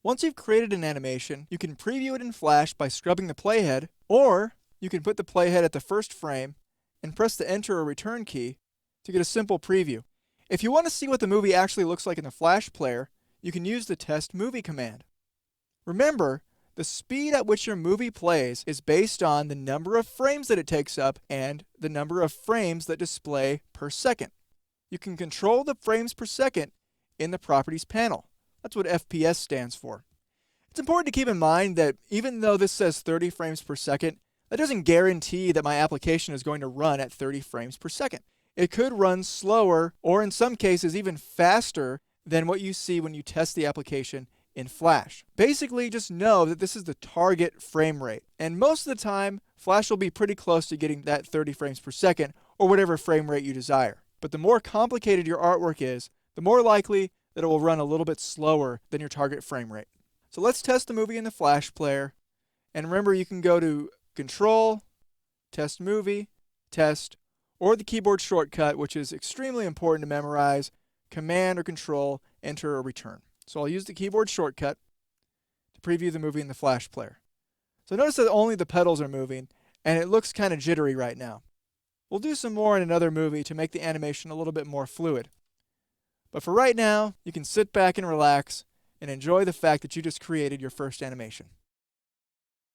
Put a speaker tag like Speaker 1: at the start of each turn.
Speaker 1: Once you've created an animation, you can preview it in Flash by scrubbing the playhead, or you can put the playhead at the first frame and press the Enter or Return key to get a simple preview. If you want to see what the movie actually looks like in the Flash player, you can use the Test Movie command. Remember, the speed at which your movie plays is based on the number of frames that it takes up and the number of frames that display per second. You can control the frames per second in the Properties panel. That's what FPS stands for. It's important to keep in mind that even though this says 30 frames per second, that doesn't guarantee that my application is going to run at 30 frames per second. It could run slower, or in some cases even faster than what you see when you test the application in Flash. Basically, just know that this is the target frame rate. And most of the time, Flash will be pretty close to getting that 30 frames per second, or whatever frame rate you desire. But the more complicated your artwork is, the more likely that it will run a little bit slower than your target frame rate. So let's test the movie in the Flash player. And remember, you can go to Control, Test Movie, Test, or the keyboard shortcut, which is extremely important to memorize, Command or Control, Enter or Return. So I'll use the keyboard shortcut to preview the movie in the Flash player. So notice that only the pedals are moving, and it looks kind of jittery right now. We'll do some more in another movie to make the animation a little bit more fluid. But for right now, you can sit back and relax and enjoy the fact that you just created your first animation.